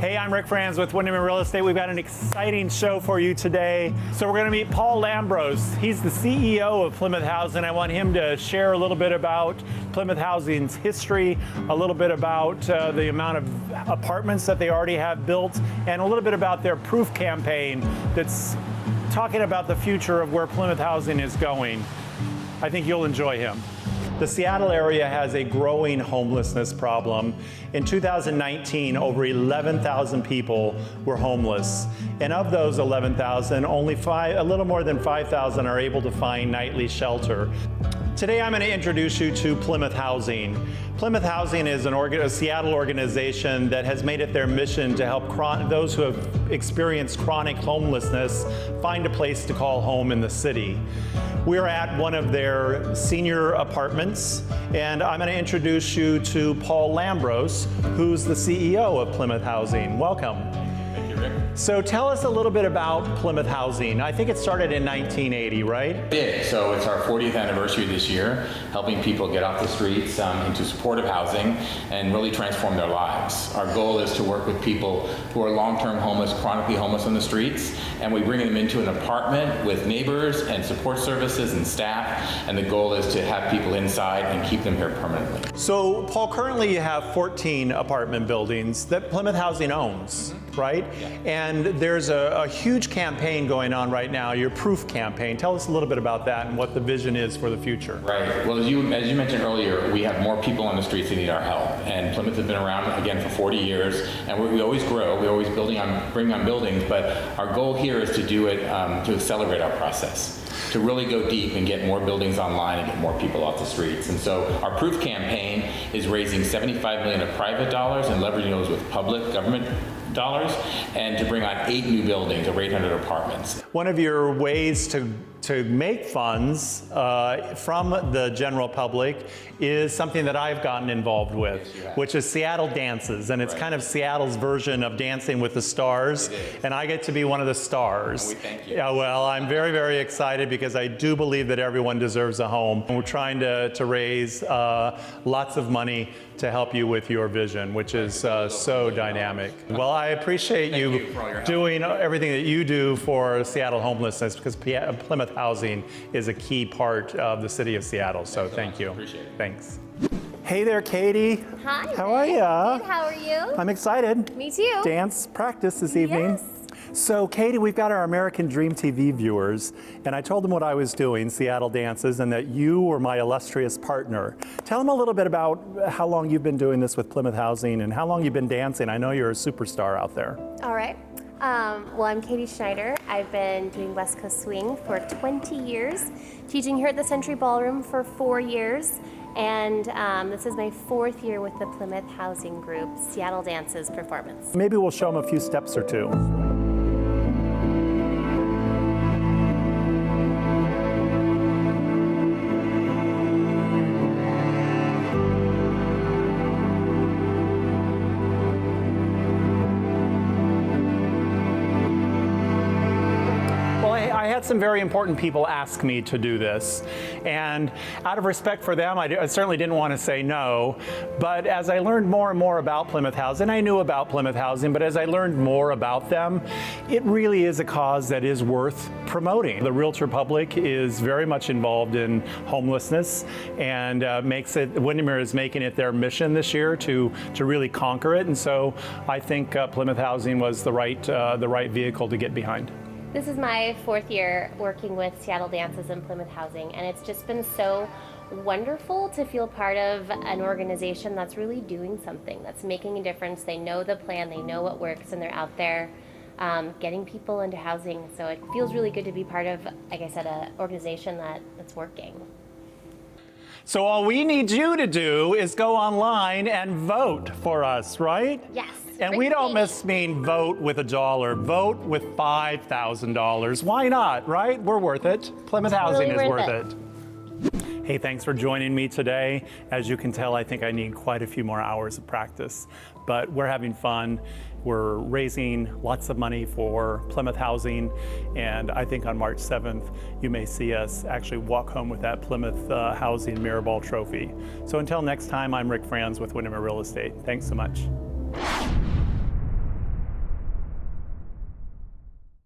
Hey, I'm Rick Franz with Windermere Real Estate. We've got an exciting show for you today. So we're going to meet Paul Lambros. He's the CEO of Plymouth Housing. I want him to share a little bit about Plymouth Housing's history, a little bit about the amount of apartments that they already have built, and a little bit about their proof campaign that's talking about the future of where Plymouth Housing is going. I think you'll enjoy him. The Seattle area has a growing homelessness problem. In 2019, over 11,000 people were homeless. And of those 11,000, only a little more than 5,000 are able to find nightly shelter. Today, I'm going to introduce you to Plymouth Housing. Plymouth Housing is a Seattle organization that has made it their mission to help those who have experienced chronic homelessness find a place to call home in the city. We're at one of their senior apartments, and I'm going to introduce you to Paul Lambros, who's the CEO of Plymouth Housing. Welcome. Thank you, Rick. So tell us a little bit about Plymouth Housing. I think it started in 1980, right? It did. So it's our 40th anniversary this year, helping people get off the streets into supportive housing and really transform their lives. Our goal is to work with people who are long-term homeless, chronically homeless on the streets, and we bring them into an apartment with neighbors and support services and staff, and the goal is to have people inside and keep them here permanently. So, Paul, currently you have 14 apartment buildings that Plymouth Housing owns, right? Yeah. And there's a huge campaign going on right now, your Proof campaign. Tell us a little bit about that and what the vision is for the future. Right. Well, as you mentioned earlier, we have more people on the streets that need our help. And Plymouth has been around, again, for 40 years. And we always grow. We're always bringing on buildings. But our goal here is to do it, to accelerate our process, to really go deep and get more buildings online and get more people off the streets. And so our Proof campaign is raising $75 million of private dollars and leveraging those with public government dollars, and to bring on 8 new buildings, over 800 apartments. One of your ways to make funds from the general public is something that I've gotten involved with, which is Seattle Dances, and it's kind of Seattle's version of Dancing with the Stars, and I get to be one of the stars. We thank you. Yeah, well, I'm very, very excited because I do believe that everyone deserves a home. And we're trying to raise lots of money to help you with your vision, which is so dynamic. Well, I appreciate you doing everything that you do for Seattle homelessness, because Plymouth Housing is a key part of the city of Seattle. So thank you. Appreciate it. Thanks. Hey there, Katie. Hi. How are you? Good. How are you? I'm excited. Me too. Dance practice this evening. Yes. So, Katie, we've got our American Dream TV viewers, and I told them what I was doing, Seattle Dances, and that you were my illustrious partner. Tell them a little bit about how long you've been doing this with Plymouth Housing and how long you've been dancing. I know you're a superstar out there. All right. Well, I'm Katie Schneider. I've been doing West Coast Swing for 20 years, teaching here at the Century Ballroom for 4 years, and this is my 4th year with the Plymouth Housing Group Seattle Dances performance. Maybe we'll show them a few steps or two. I had some very important people ask me to do this, and out of respect for them, I certainly didn't want to say no, but as I learned more and more about Plymouth Housing, I knew about Plymouth Housing, but as I learned more about them, it really is a cause that is worth promoting. The realtor public is very much involved in homelessness, and Windermere is making it their mission this year to really conquer it, and so I think Plymouth Housing was the right vehicle to get behind. This is my 4th year working with Seattle Dances and Plymouth Housing, and it's just been so wonderful to feel part of an organization that's really doing something, that's making a difference. They know the plan, they know what works, and they're out there getting people into housing. So it feels really good to be part of, like I said, an organization that's working. So all we need you to do is go online and vote for us, right? Yes. And we don't mean vote with $1, vote with $5,000. Why not, right? We're worth it. Plymouth Housing is worth it. Hey, thanks for joining me today. As you can tell, I think I need quite a few more hours of practice, but we're having fun. We're raising lots of money for Plymouth Housing, and I think on March 7th, you may see us actually walk home with that Plymouth Housing Mirrorball trophy. So until next time, I'm Rick Franz with Windermere Real Estate. Thanks so much.